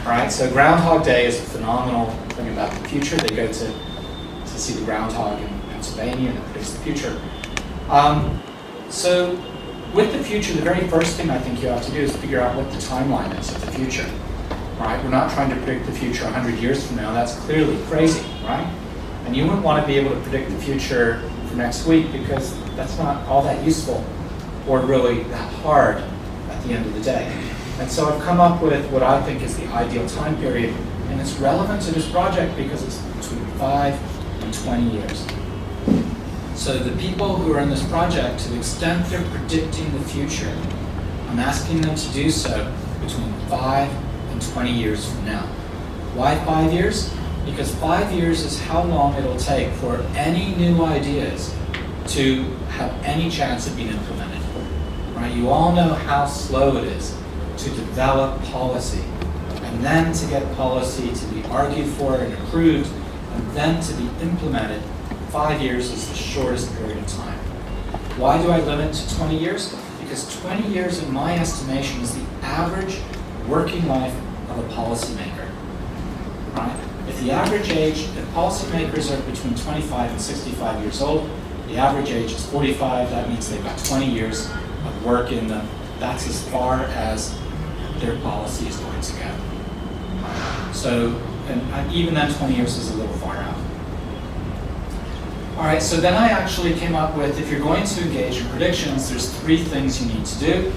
All right, so Groundhog Day is a phenomenal thing about the future. They go to see the groundhog in Pennsylvania and it predicts the future. So with the future, the very first thing I think you have to do is figure out what the timeline is of the future. Right? We're not trying to predict the future 100 years from now. That's clearly crazy, right? And you wouldn't want to be able to predict the future for next week because that's not all that useful or really that hard at the end of the day. And so I've come up with what I think is the ideal time period, and it's relevant to this project because it's between 5 and 20 years. So the people who are in this project, to the extent they're predicting the future, I'm asking them to do so between 5 and 20 years from now. Why 5 years? Because 5 years is how long it'll take for any new ideas to have any chance of being implemented. Right? You all know how slow it is to develop policy, and then to get policy to be argued for and approved, and then to be implemented. 5 years is the shortest period of time. Why do I limit to 20 years? Because 20 years, in my estimation, is the average working life of a policymaker. Right? If the average age, if policymakers are between 25 and 65 years old, the average age is 45, that means they've got 20 years of work in them. That's as far as their policy is going to go. So, and even then 20 years is a little far out. All right, so then I actually came up with, if you're going to engage in predictions, there's 3 things you need to do.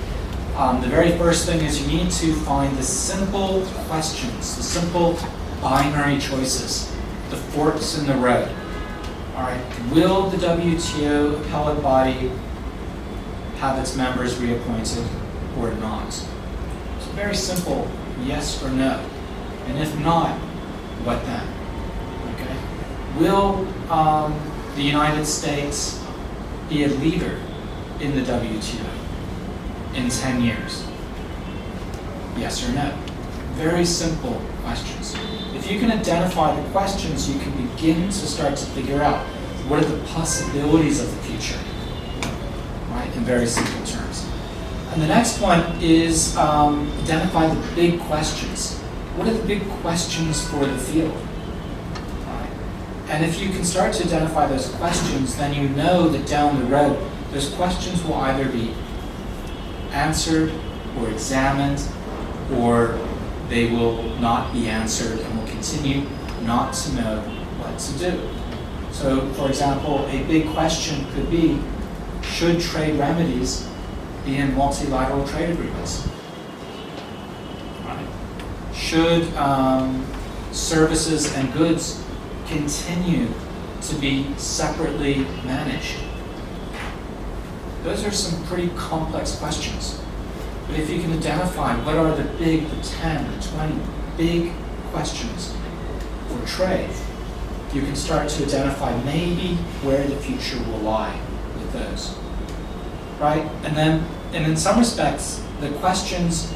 The very first thing is you need to find the simple questions, the simple binary choices, the forks in the road. All right, will the WTO appellate body have its members reappointed or not? It's very simple, yes or no. And if not, what then? Okay. Will the United States be a leader in the WTO in 10 years? Yes or no? Very simple questions. If you can identify the questions, you can begin to start to figure out what are the possibilities of the future, right, in very simple terms. And the next one is identify the big questions. What are the big questions for the field? Right? And if you can start to identify those questions, then you know that down the road, those questions will either be answered or examined, or they will not be answered and will continue not to know what to do. So, for example, a big question could be, should trade remedies be in multilateral trade agreements? Right? Should services and goods continue to be separately managed? Those are some pretty complex questions. But if you can identify what are the big, the 10, the 20 big questions for trade, you can start to identify maybe where the future will lie with those. Right? And in some respects, the questions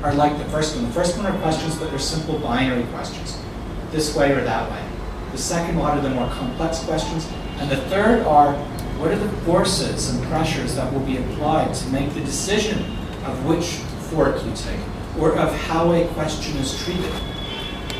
are like the first one. The first one are questions, but they're simple binary questions, this way or that way. The second one are the more complex questions. And the third are, what are the forces and pressures that will be applied to make the decision of which fork you take, or of how a question is treated?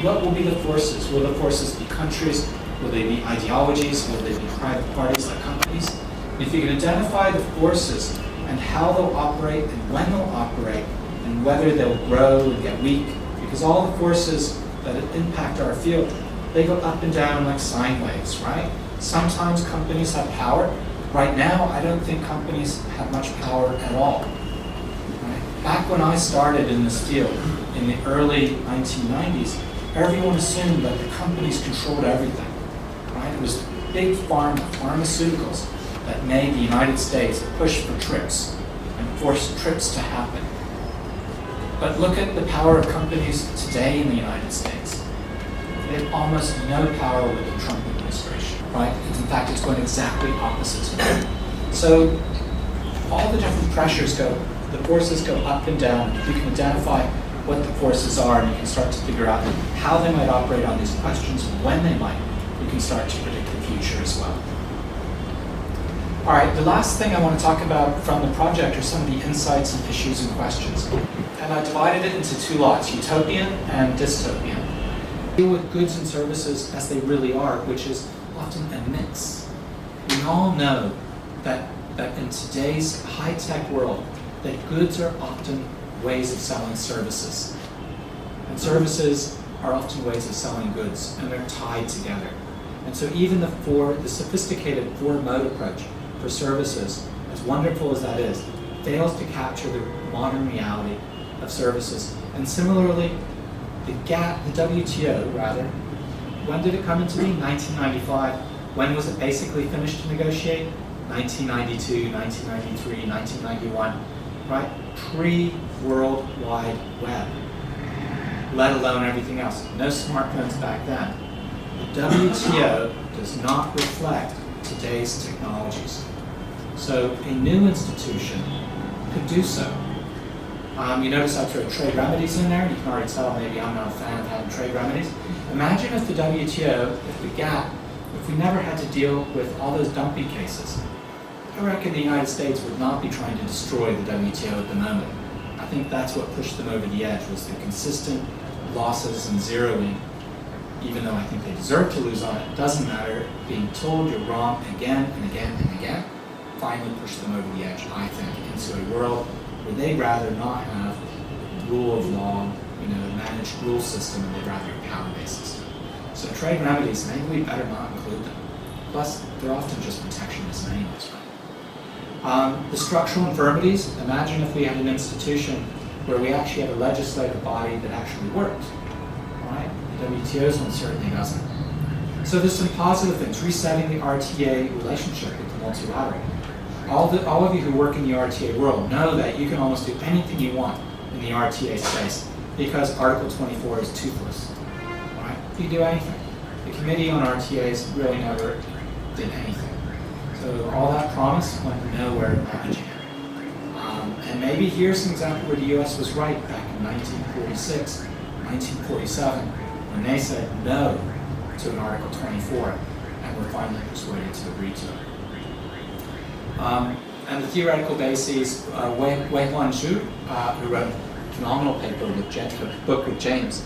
What will be the forces? Will the forces be countries? Will they be ideologies? Will they be private parties like companies? And if you can identify the forces and how they'll operate and when they'll operate and whether they'll grow and get weak, because all the forces that impact our field, they go up and down like sine waves, right? Sometimes companies have power. Right now, I don't think companies have much power at all. Right? Back when I started in this field in the early 1990s, everyone assumed that the companies controlled everything. Right? It was big pharma, pharmaceuticals, that made the United States push for TRIPS and force TRIPS to happen. But look at the power of companies today in the United States. They have almost no power with the Trump administration, right? In fact, it's going exactly opposite to that. So all the different pressures the forces go up and down. If you can identify what the forces are and you can start to figure out how they might operate on these questions and when they might, you can start to predict the future as well. All right, the last thing I want to talk about from the project are some of the insights and issues and questions. and I divided it into two lots, Utopian and Dystopian. Deal with goods and services as they really are, which is often a mix. We all know that in today's high-tech world, that goods are often ways of selling services. And services are often ways of selling goods, and they're tied together. And so even the sophisticated four-mode approach for services, as wonderful as that is, fails to capture the modern reality of services. And similarly, the WTO, rather, when did it come into being? 1995. When was it basically finished to negotiate? 1992, 1993, 1991, right? Pre-World Wide Web, let alone everything else. No smartphones back then. The WTO does not reflect today's technologies. So a new institution could do so. You notice I throw trade remedies in there. You can already tell maybe I'm not a fan of having trade remedies. Imagine if the WTO, if the GATT, if we never had to deal with all those dumping cases. I reckon the United States would not be trying to destroy the WTO at the moment. I think that's what pushed them over the edge, was the consistent losses and zeroing, even though I think they deserve to lose on it. It doesn't matter. Being told you're wrong again and again and again finally pushed them over the edge, I think, into a world where they'd rather not have rule of law, managed rule system, and they'd rather have power-based system. So trade remedies, maybe we better not include them. Plus, they're often just protectionist anyways, right? The structural infirmities, imagine if we had an institution where we actually had a legislative body that actually worked, right? The WTO's one certainly doesn't. So there's some positive things. Resetting the RTA relationship with the multilateral. All of you who work in the RTA world know that you can almost do anything you want in the RTA space because Article 24 is toothless, right? You can do anything. The Committee on RTAs really never did anything. So all that promise went nowhere in packaging. And maybe here's an example where the US was right back in 1946, 1947, when they said no to an Article 24, and were finally persuaded to agree to it. And the theoretical bases, Wei Huan Zhu, who wrote a phenomenal paper with book with James,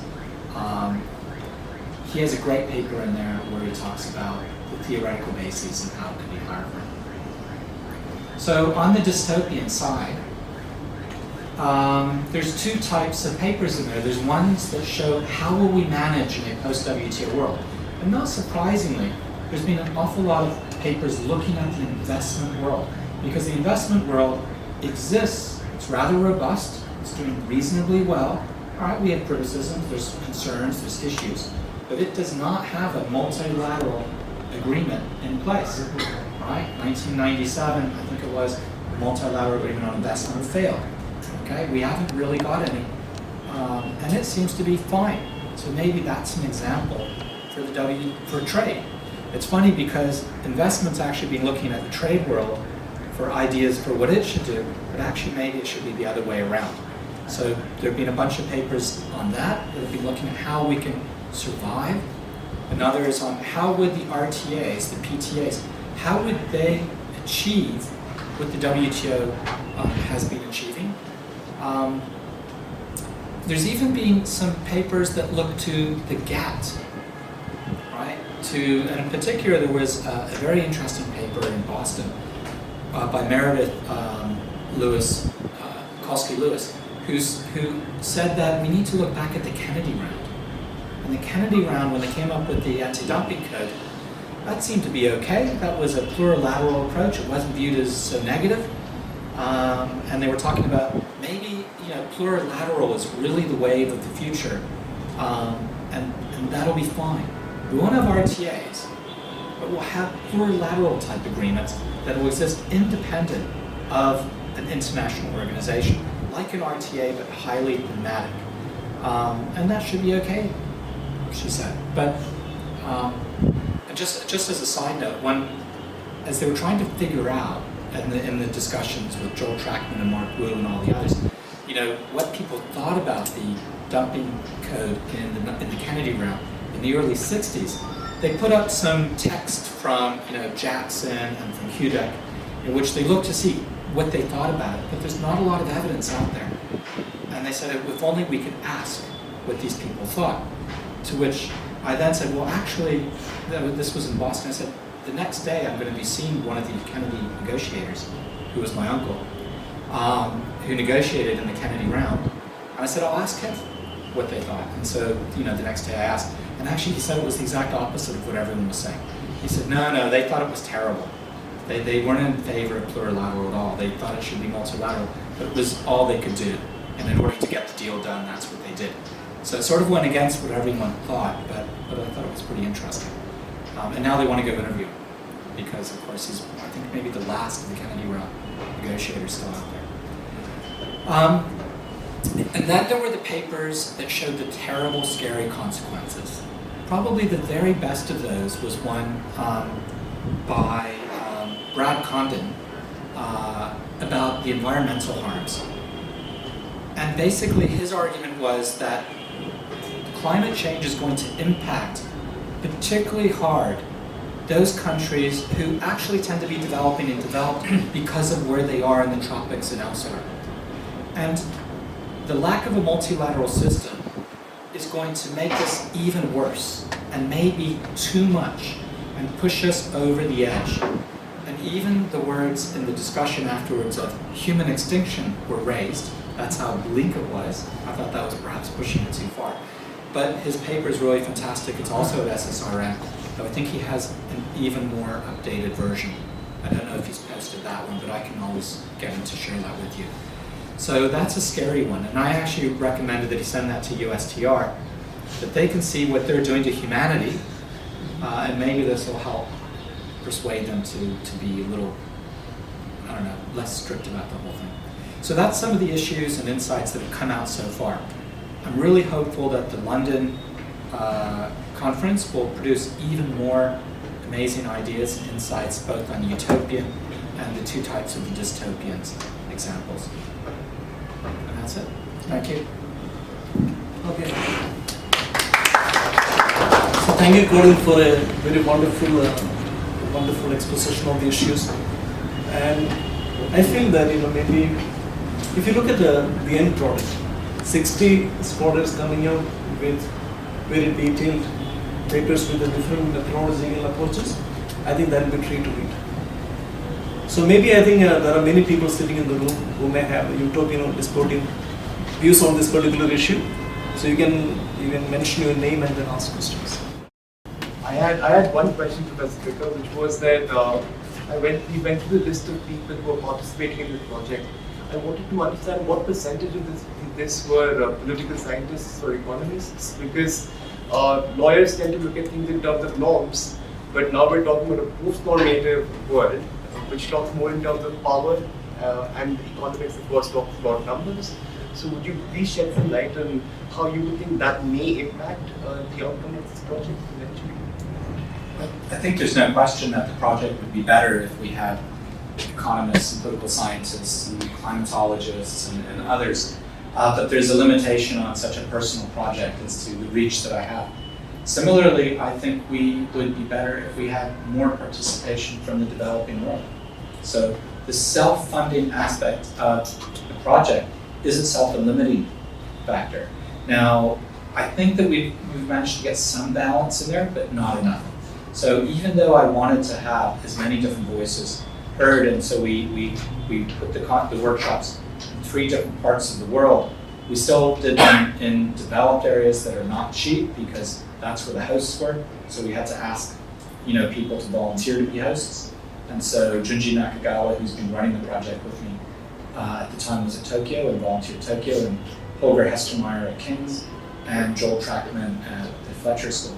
he has a great paper in there where he talks about the theoretical bases and how it can be clarified. So on the dystopian side, there's two types of papers in there. There's ones that show how will we manage in a post-WTO world. And not surprisingly, there's been an awful lot of papers looking at the investment world, because the investment world exists. It's rather robust. It's doing reasonably well. All right, we have criticisms, there's concerns, there's issues, but it does not have a multilateral agreement in place. Right? 1997, I think it was, the multilateral agreement on investment failed. Okay, we haven't really got any, and it seems to be fine. So maybe that's an example for trade. It's funny because investment's actually been looking at the trade world for ideas for what it should do, but actually maybe it should be the other way around. So there have been a bunch of papers on that have been looking at how we can survive, and others on how would the RTAs, the PTAs, how would they achieve what the WTO has been achieving. There's even been some papers that look to the GATT, right? And in particular, there was a very interesting paper in Boston by Meredith Kolsky-Lewis, who said that we need to look back at the Kennedy round. And the Kennedy round, when they came up with the anti-dumping code, that seemed to be okay. That was a plurilateral approach. It wasn't viewed as so negative. And they were talking about maybe plurilateral is really the wave of the future, and that'll be fine. We won't have RTAs, but we'll have plurilateral type agreements that will exist independent of an international organization, like an RTA, but highly thematic. And that should be okay, she said. But just as a side note, as they were trying to figure out in the discussions with Joel Trackman and Mark Wu and all the others, what people thought about the dumping code in the Kennedy round in the early 60s, they put up some text from Jackson and from Hudek, in which they looked to see what they thought about it, but there's not a lot of evidence out there. And they said, if only we could ask what these people thought. To which I then said, well, actually, this was in Boston. I said, the next day I'm going to be seeing one of the Kennedy negotiators, who was my uncle, who negotiated in the Kennedy round. And I said, I'll ask him what they thought. And so, the next day I asked. And actually he said it was the exact opposite of what everyone was saying. He said, no, they thought it was terrible. They weren't in favor of plurilateral at all. They thought it should be multilateral, but it was all they could do. And in order to get the deal done, that's what they did. So it sort of went against what everyone thought, but I thought it was pretty interesting. And now they want to go interview him, because of course he's, I think, maybe the last of the Kennedy round negotiators still out there. And then there were the papers that showed the terrible, scary consequences. Probably the very best of those was one by Brad Condon about the environmental harms. And basically his argument was that climate change is going to impact particularly hard those countries who actually tend to be developing and developed because of where they are in the tropics and elsewhere. And the lack of a multilateral system is going to make this even worse, and maybe too much, and push us over the edge. And even the words in the discussion afterwards of human extinction were raised. That's how bleak it was. I thought that was perhaps pushing it too far. But his paper is really fantastic. It's also at SSRM. Though I think he has an even more updated version. I don't know if he's posted that one, but I can always get him to share that with you. So that's a scary one. And I actually recommended that he send that to USTR, that they can see what they're doing to humanity, and maybe this will help persuade them to be a little, I don't know, less strict about the whole thing. So that's some of the issues and insights that have come out so far. I'm really hopeful that the London conference will produce even more amazing ideas and insights both on utopian and the two types of the dystopians examples. And that's it. Thank you. Okay. So thank you, Colin, for a very wonderful exposition of the issues. And I feel that, maybe if you look at the end product, 60 scholars coming out with very detailed papers with the different methodological approaches, I think that will be treat to read. So maybe I think there are many people sitting in the room who may have utopian or dystopian views on this particular issue. So you can mention your name and then ask questions. I had one question to Professor Picker, which was that we went through the list of people who are participating in this project. I wanted to understand what percentage of this were political scientists or economists, because lawyers tend to look at things in terms of norms, but now we're talking about a post-normative world, which talks more in terms of power, and economics, of course, talks about numbers. So would you please shed some light on how you would think that may impact the outcome of this project eventually? I think there's no question that the project would be better if we had economists and political scientists and climatologists and others. But there's a limitation on such a personal project as to the reach that I have. Similarly, I think we would be better if we had more participation from the developing world. So the self-funding aspect of the project is itself a limiting factor. Now, I think that we've managed to get some balance in there, but not enough. So even though I wanted to have as many different voices heard, and so we put the workshops in 3 different parts of the world, we still did them in developed areas that are not cheap, because that's where the hosts were. So we had to ask, people to volunteer to be hosts. And so Junji Nakagawa, who's been running the project with me at the time, was at Tokyo and volunteered at Tokyo, and Holger Hestermeyer at King's, and Joel Trackman at the Fletcher School.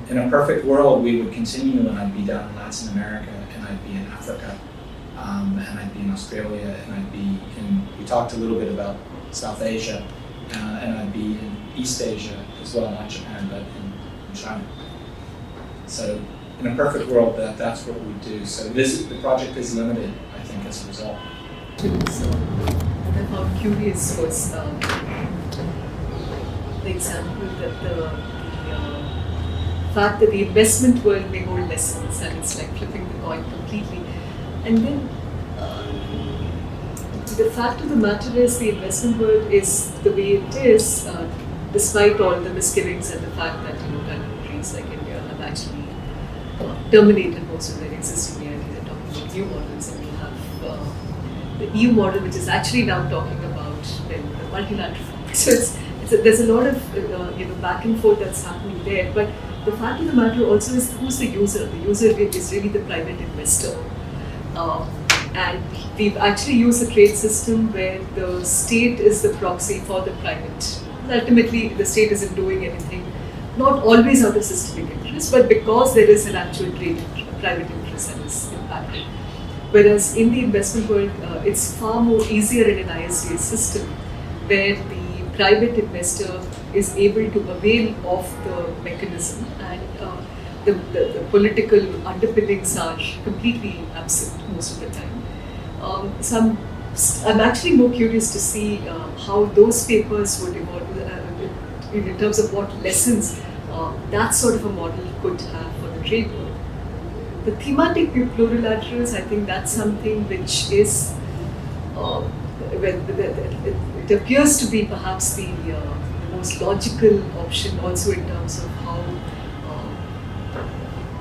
In a perfect world, we would continue, and I'd be down in Latin America, and I'd be in Africa, and I'd be in Australia, and I'd be we talked a little bit about South Asia, and I'd be in East Asia as well, not Japan, but in China. So in a perfect world, that's what we do. So the project is limited, I think, as a result. So I found curious was the example that the fact that the investment world may hold lessons, and it's like flipping the coin completely. And then the fact of the matter is the investment world is the way it is, despite all the misgivings and the fact that countries like India have actually terminated most of their existing EIDs and talking about new models, and we have the EU model, which is actually now talking about the multilateral. So there's a lot of back and forth that's happening there. But the fact of the matter also is who's the user. The user is really the private investor. And we've actually used a trade system where the state is the proxy for the private. Ultimately, the state isn't doing anything, not always out of systemic interest, but because there is an actual private interest that is impacted. Whereas in the investment world, it's far more easier in an ISDS system where the private investor is able to avail of the mechanism, and the political underpinnings are completely absent most of the time. So I'm actually more curious to see how those papers would evolve in terms of what lessons that sort of a model could have for the trade world. The thematic plurilaterals, I think that's something which is, it appears to be perhaps the most logical option also in terms of how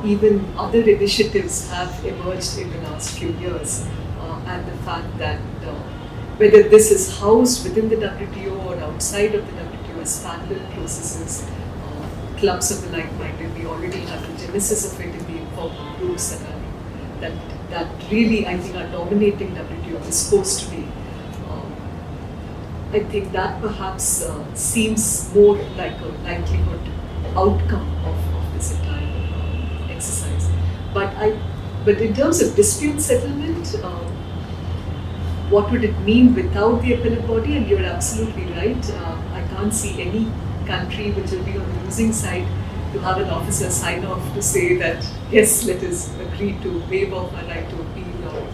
even other initiatives have emerged in the last few years. And the fact that whether this is housed within the WTO or outside of the WTO as parallel processes, clubs of the like-minded, we already have the genesis of it in the informal groups that really, I think, are dominating WTO discourse today. I think that perhaps seems more like a likelihood outcome of this entire exercise. But in terms of dispute settlement, what would it mean without the appellate body? And you're absolutely right. I can't see any country which will be on the losing side to have an officer sign off to say that, yes, let us agree to waive off our right to appeal or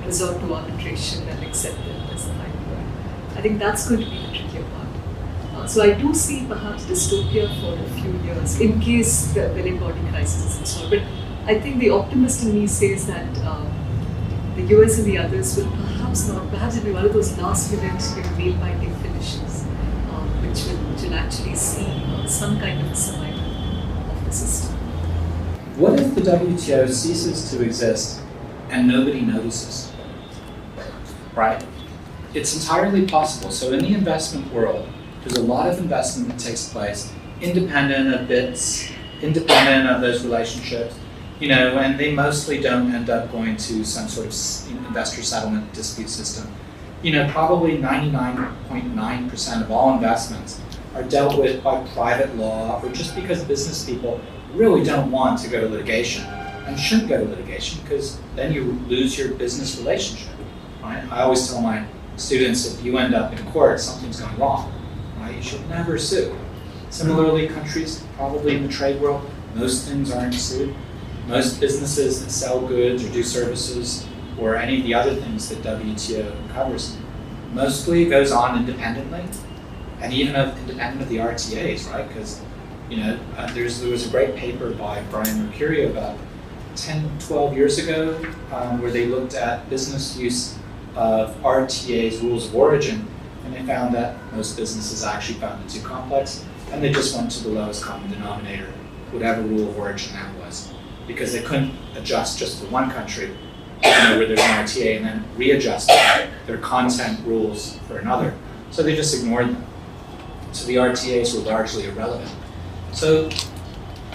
resort to arbitration and accept it as the final word. I think that's going to be the trickier part. So I do see perhaps dystopia for a few years in case the appellate body crisis is solved. But I think the optimist in me says that the US and the others will perhaps it'll be one of those last minute nail-biting finishes, which will actually see some kind of a survival of the system. What if the WTO ceases to exist and nobody notices? Right? It's entirely possible. So in the investment world, there's a lot of investment that takes place independent of BITs, independent of those relationships. And they mostly don't end up going to some sort of investor settlement dispute system. Probably 99.9% of all investments are dealt with by private law, or just because business people really don't want to go to litigation and shouldn't go to litigation, because then you lose your business relationship. Right? I always tell my students, if you end up in court, something's gone wrong. Right? You should never sue. Similarly, countries probably in the trade world, most things aren't sued. Most businesses that sell goods or do services or any of the other things that WTO covers mostly goes on independently, and even independent of the RTAs, right? Because there was a great paper by Brian Mercurio about 10, 12 years ago where they looked at business use of RTA's rules of origin, and they found that most businesses actually found it too complex, and they just went to the lowest common denominator, whatever rule of origin that was, because they couldn't adjust just for one country, where there's an RTA, and then readjust their content rules for another. So they just ignored them. So the RTAs were largely irrelevant. So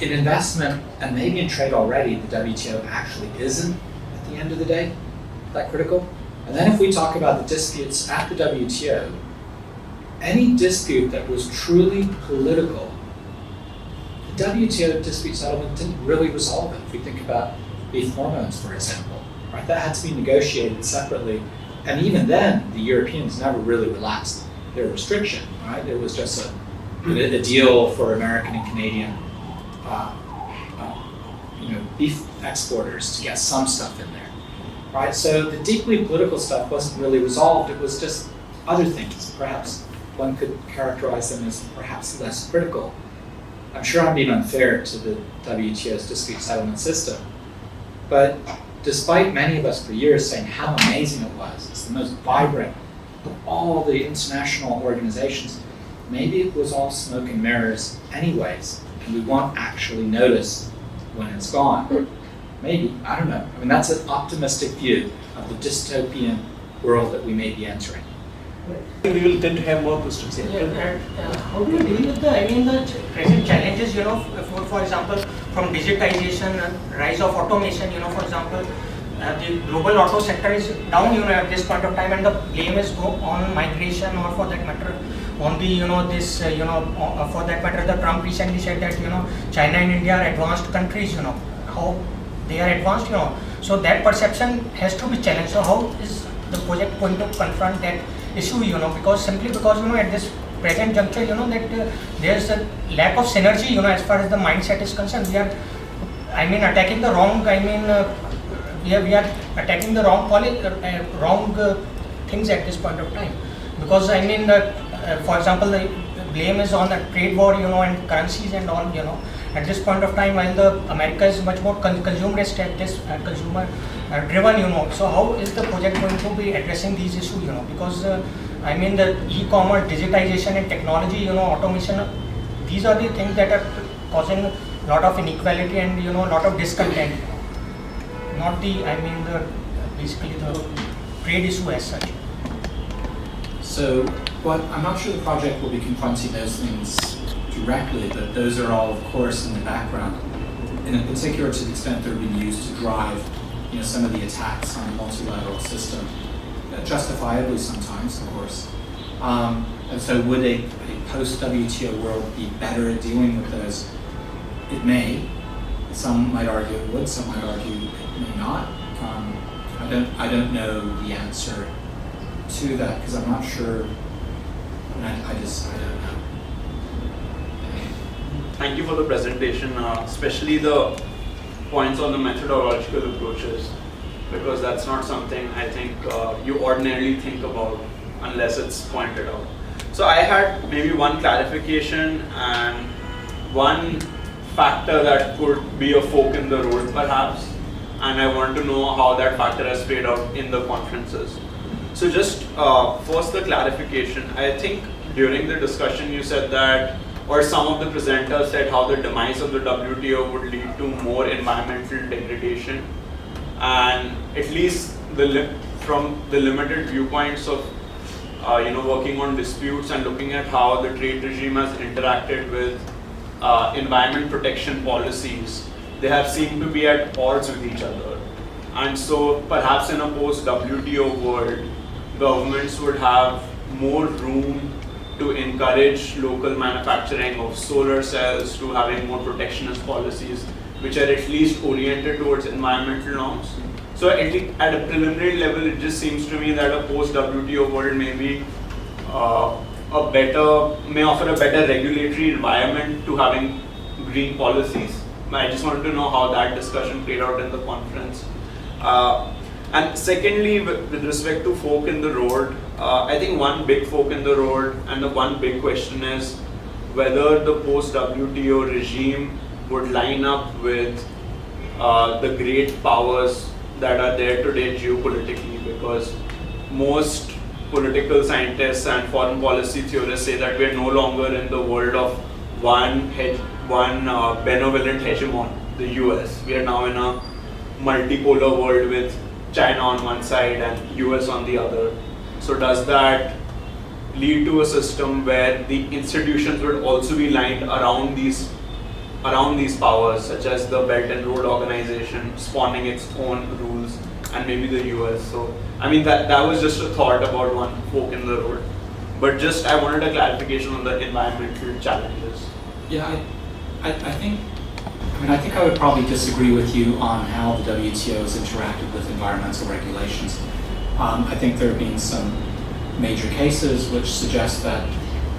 in investment, and maybe in trade already, the WTO actually isn't, at the end of the day, that critical. And then if we talk about the disputes at the WTO, any dispute that was truly political, the WTO dispute settlement didn't really resolve it. If we think about beef hormones, for example, right? That had to be negotiated separately. And even then, the Europeans never really relaxed their restriction, right? It was just a deal for American and Canadian beef exporters to get some stuff in there, right? So the deeply political stuff wasn't really resolved. It was just other things. Perhaps one could characterize them as perhaps less critical. I'm sure I'm being unfair to the WTO's dispute settlement system, but despite many of us for years saying how amazing it was, it's the most vibrant of all the international organizations, maybe it was all smoke and mirrors anyways, and we won't actually notice when it's gone. Maybe, I don't know. I mean, that's an optimistic view of the dystopian world that we may be entering. We will tend to have more questions here. Yeah, and how do you deal with the present challenges, for example, from digitization and rise of automation, for example, the global auto sector is down, at this point of time, and the blame is on migration, or for that matter, on the, for that matter, the Trump recently said that, China and India are advanced countries, how they are advanced, so that perception has to be challenged. So how is the project going to confront that issue, because at this present juncture, that there's a lack of synergy, as far as the mindset is concerned. We are, attacking the wrong, we are attacking the wrong things at this point of time. Because, for example, the blame is on the trade war, and currencies and all, at this point of time, while the America is much more consumerist at this, consumer driven, so how is the project going to be addressing these issues, because the e-commerce, digitization and technology, automation, these are the things that are causing a lot of inequality and, a lot of discontent, not the, basically the trade issue as such. So, I'm not sure the project will be confronting those things directly, but those are all, of course, in the background, and in particular to the extent they're being used to drive, some of the attacks on the multilateral system, justifiably sometimes, of course. And so, would a post-WTO world be better at dealing with those? It may. Some might argue it would. Some might argue it may not. I don't know the answer to that because I'm not sure. I don't know. Thank you for the presentation, especially the points on the methodological approaches, because that's not something I think you ordinarily think about unless it's pointed out. So I had maybe one clarification and one factor that could be a fork in the road perhaps, and I want to know how that factor has played out in the conferences. So just first the clarification. I think during the discussion you said that, or some of the presenters said how the demise of the WTO would lead to more environmental degradation, and at least from the limited viewpoints of working on disputes and looking at how the trade regime has interacted with environment protection policies, they have seemed to be at odds with each other. And so perhaps in a post-WTO world, governments would have more room to encourage local manufacturing of solar cells, to having more protectionist policies, which are at least oriented towards environmental norms. So at a preliminary level, it just seems to me that a post-WTO world may offer a better regulatory environment to having green policies. I just wanted to know how that discussion played out in the conference. And secondly, with respect to fork in the road, I think one big fork in the road and the one big question is whether the post-WTO regime would line up with the great powers that are there today geopolitically, because most political scientists and foreign policy theorists say that we are no longer in the world of one benevolent hegemon, the US. We are now in a multipolar world with China on one side and US on the other. So does that lead to a system where the institutions would also be lined around these powers, such as the Belt and Road Organization spawning its own rules, and maybe the US? So that was just a thought about one fork in the road, but just I wanted a clarification on the environmental challenges. Yeah, I think I would probably disagree with you on how the WTO has interacted with environmental regulations. I think there have been some major cases which suggest that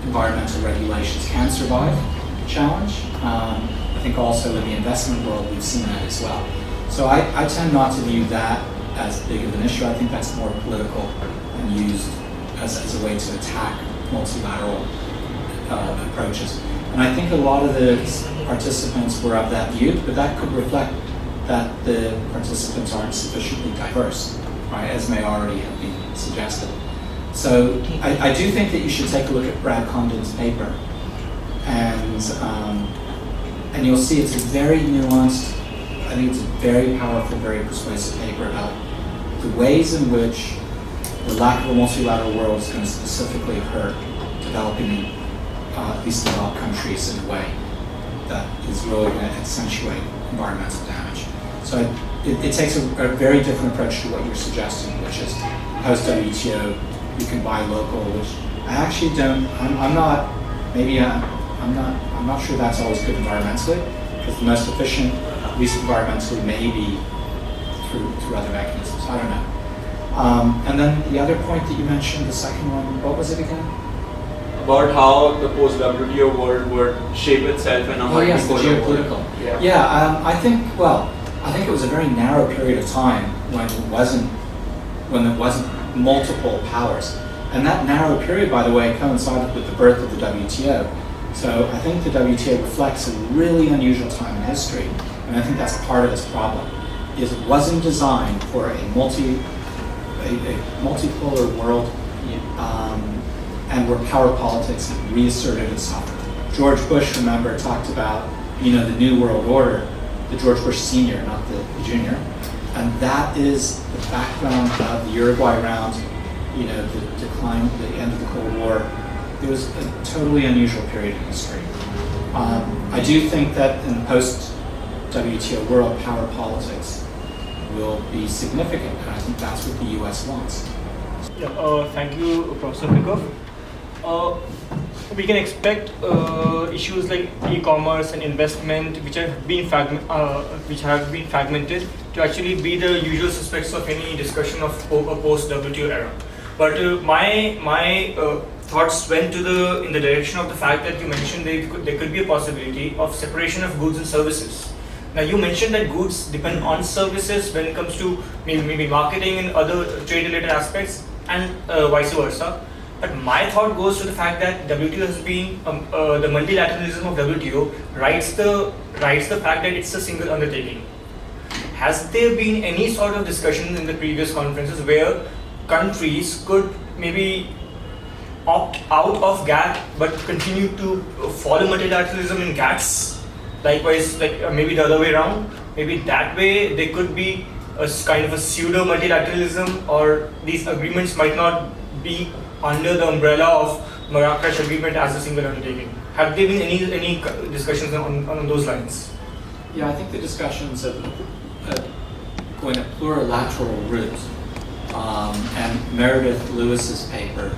environmental regulations can survive the challenge. I think also in the investment world we've seen that as well. So I tend not to view that as big of an issue. I think that's more political and used as a way to attack multilateral approaches. And I think a lot of the participants were of that view, but that could reflect that the participants aren't sufficiently diverse, right, as may already have been suggested. So I do think that you should take a look at Brad Condon's paper, and you'll see it's a very nuanced, I think it's a very powerful, very persuasive paper about the ways in which the lack of a multilateral world is going to specifically hurt developing, these developed countries in a way that is really going to accentuate environmental damage. So it takes a very different approach to what you're suggesting, which is post-WTO, you can buy local, which I actually don't, I'm not sure that's always good environmentally, because the most efficient, at least environmentally, may be through other mechanisms. I don't know. And then the other point that you mentioned, the second one, what was it again? About how the post-WTO world would shape itself in a yes, the multipolar geopolitical. world. I think it was a very narrow period of time when it wasn't multiple powers. And that narrow period, by the way, coincided with the birth of the WTO. So I think the WTO reflects a really unusual time in history, and I think that's part of its problem. Is it wasn't designed for a multipolar world, and where power politics had reasserted itself. George Bush, remember, talked about the new world order, the George Bush Senior, not the junior, and that is the background of the Uruguay round, the decline, the end of the Cold War. It was a totally unusual period in history. I do think that in the post-WTO world, power politics will be significant, and I think that's what the U.S. wants. Thank you, Professor Picker. We can expect issues like e-commerce and investment, which have been fragmented, to actually be the usual suspects of any discussion of a post-WTO era. But my thoughts went in the direction of the fact that you mentioned there could be a possibility of separation of goods and services. Now you mentioned that goods depend on services when it comes to maybe marketing and other trade-related aspects, and vice versa. But my thought goes to the fact that WTO has been the multilateralism of WTO writes the fact that it's a single undertaking. Has there been any sort of discussion in the previous conferences where countries could maybe opt out of GATT but continue to follow multilateralism in GATTs? Likewise, maybe the other way around. Maybe that way there could be a kind of a pseudo multilateralism, or these agreements might not be under the umbrella of Marrakesh Agreement as a single undertaking. Have there been any discussions on those lines? Yeah, I think the discussions of going a plurilateral route, and Meredith Lewis's paper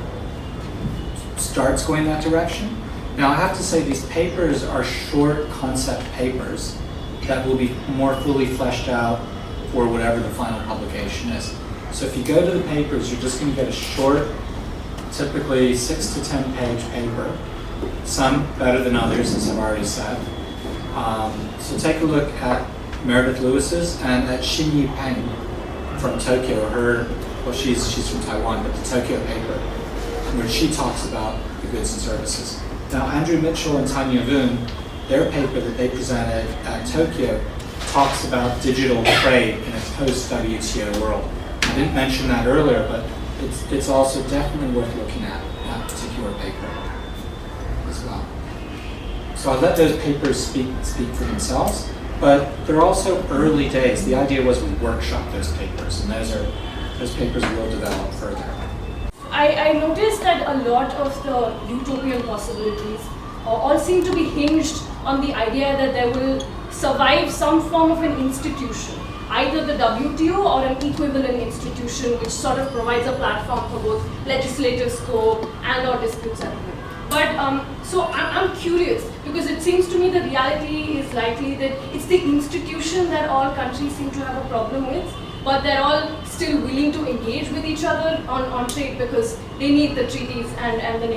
starts going that direction. Now I have to say these papers are short concept papers that will be more fully fleshed out for whatever the final publication is. So if you go to the papers, you're just going to get a short, typically 6 to 10 page paper, some better than others, as I've already said. So take a look at Meredith Lewis's and at Xinyi Peng from Tokyo. She's from Taiwan, but the Tokyo paper, where she talks about the goods and services. Now Andrew Mitchell and Tanya Voon, their paper that they presented at Tokyo talks about digital trade in a post-WTO world. I didn't mention that earlier, but it's also definitely worth looking at that particular paper as well. So I'll let those papers speak for themselves, but they're also early days. The idea was we workshop those papers, and those papers will develop further. I noticed that a lot of the utopian possibilities all seem to be hinged on the idea that there will survive some form of an institution, either the WTO or an equivalent institution which sort of provides a platform for both legislative scope and or dispute settlement. But so I'm curious, because it seems to me the reality is likely that it's the institution that all countries seem to have a problem with, but they're all still willing to engage with each other on trade because they need the treaties and the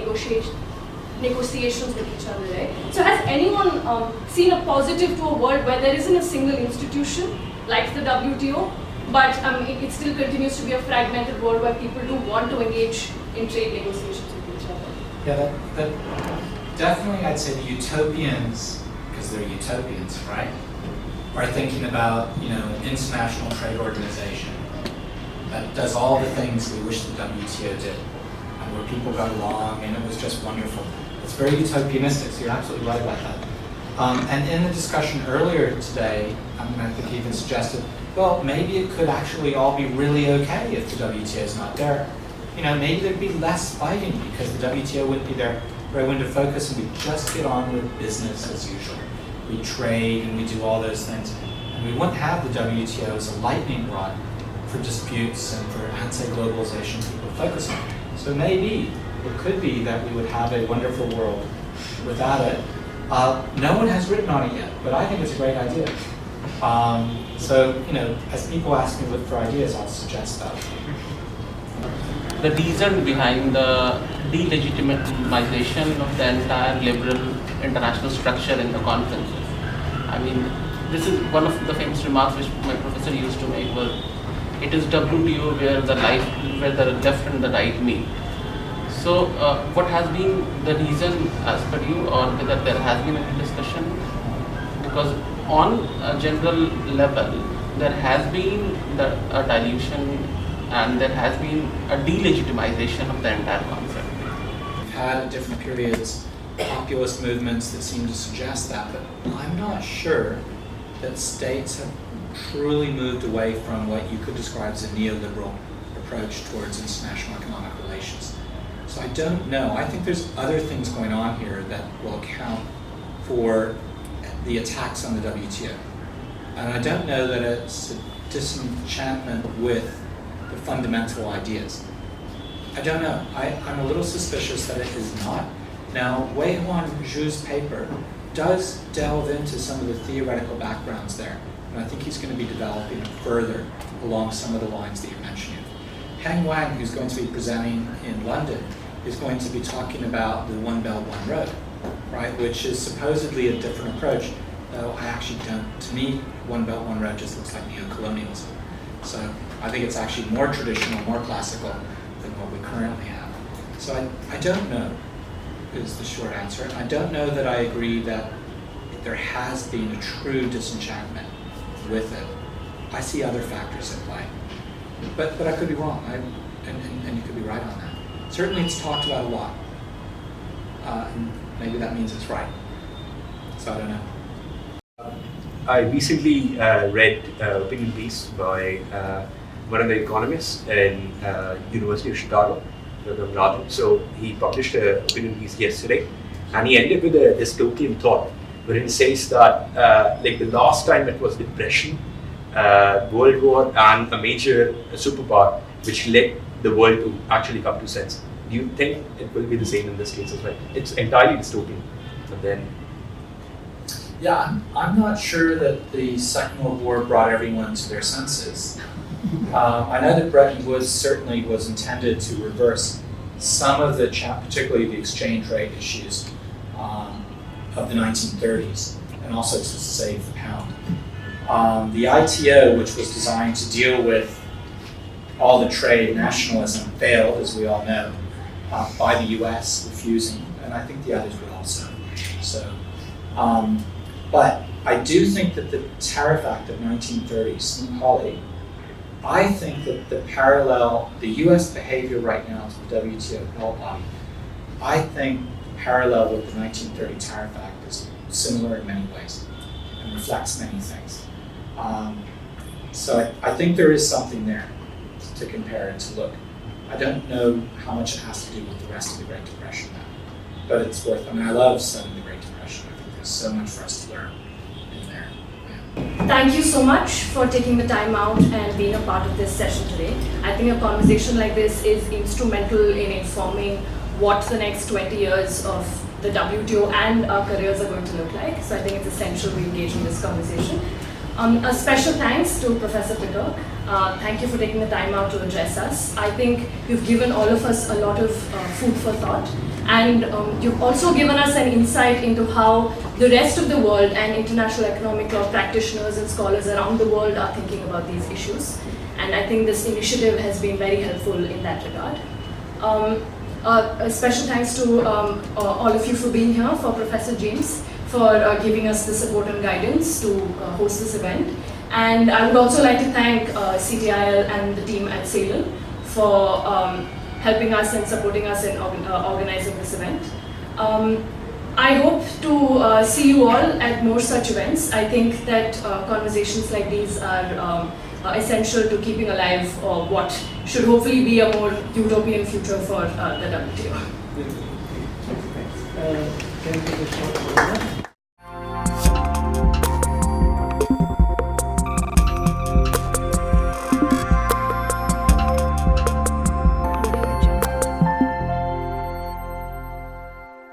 negotiations with each other, right? So has anyone seen a positive to a world where there isn't a single institution like the WTO, but it still continues to be a fragmented world where people do want to engage in trade negotiations with each other? Yeah, that definitely I'd say the Utopians, because they're Utopians, right? are thinking about, international trade organization that does all the things we wish the WTO did, and where people got along and it was just wonderful. It's very utopianistic, so you're absolutely right about that. And in the discussion earlier today, I think you even suggested, well, maybe it could actually all be really okay if the WTO is not there. Maybe there'd be less fighting because the WTO wouldn't be there, right when to focus, and we just get on with business as usual. We trade and we do all those things. And we wouldn't have the WTO as a lightning rod for disputes and for anti-globalization people focus on. So maybe it could be that we would have a wonderful world without it. No one has written on it yet, but I think it's a great idea. So, as people ask me for ideas, I'll suggest that. The reason behind the delegitimization of the entire liberal international structure in the conferences. I mean, this is one of the famous remarks which my professor used to make was, it is WTO where the left and the right meet. So, what has been the reason as per you, or whether there has been any discussion? Because on a general level, there has been a dilution and there has been a delegitimization of the entire concept. We've had at different periods populist movements that seem to suggest that, but I'm not sure that states have truly moved away from what you could describe as a neoliberal approach towards international economic relations. So I don't know. I think there's other things going on here that will account for the attacks on the WTO. And I don't know that it's a disenchantment with the fundamental ideas. I don't know. I'm a little suspicious that it is not. Now, Wei-Huan Zhu's paper does delve into some of the theoretical backgrounds there, and I think he's going to be developing it further along some of the lines that you're mentioning. Heng Wang, who's going to be presenting in London, is going to be talking about the One Belt, One Road, right, which is supposedly a different approach, though I actually don't. To me, One Belt, One Road just looks like neo-colonialism. So I think it's actually more traditional, more classical than what we currently have. So I don't know, is the short answer. And I don't know that I agree that there has been a true disenchantment with it. I see other factors at play. But I could be wrong, and you could be right on that. Certainly it's talked about a lot. And maybe that means it's right. So I don't know. I recently read an opinion piece by one of the economists in University of Chicago, So he published an opinion piece yesterday, and he ended with a dystopian thought, where he says that like the last time it was depression, World War, and a major superpower, which led the world to actually come to sense. Do you think it will be the same in this case as well? It's entirely dystopian, but then. Yeah, I'm not sure that the Second World War brought everyone to their senses. I know that Bretton Woods certainly was intended to reverse some of the, particularly the exchange rate issues of the 1930s, and also to save the pound. The ITO, which was designed to deal with all the trade nationalism, failed, as we all know, by the US refusing, and I think the others would also. So. But I do think that the Tariff Act of 1930, Holly, I think that the US behavior right now to the WTO appellate body, I think the parallel with the 1930 Tariff Act is similar in many ways and reflects many things. So I think there is something there to compare and to look. I don't know how much it has to do with the rest of the Great Depression now, but it's worth, I love studying the Great Depression. There's so much for us to learn in there. Yeah. Thank you so much for taking the time out and being a part of this session today. I think a conversation like this is instrumental in informing what the next 20 years of the WTO and our careers are going to look like. So I think it's essential we engage in this conversation. A special thanks to Professor Picker. Thank you for taking the time out to address us. I think you've given all of us a lot of food for thought. And you've also given us an insight into how the rest of the world and international economic law practitioners and scholars around the world are thinking about these issues. And I think this initiative has been very helpful in that regard. A special thanks to all of you for being here, for Professor James, for giving us the support and guidance to host this event. And I would also like to thank CTIL and the team at SAIELN for helping us and supporting us in organizing this event. I hope to see you all at more such events. I think that conversations like these are essential to keeping alive what should hopefully be a more utopian future for the WTO. Can you take a short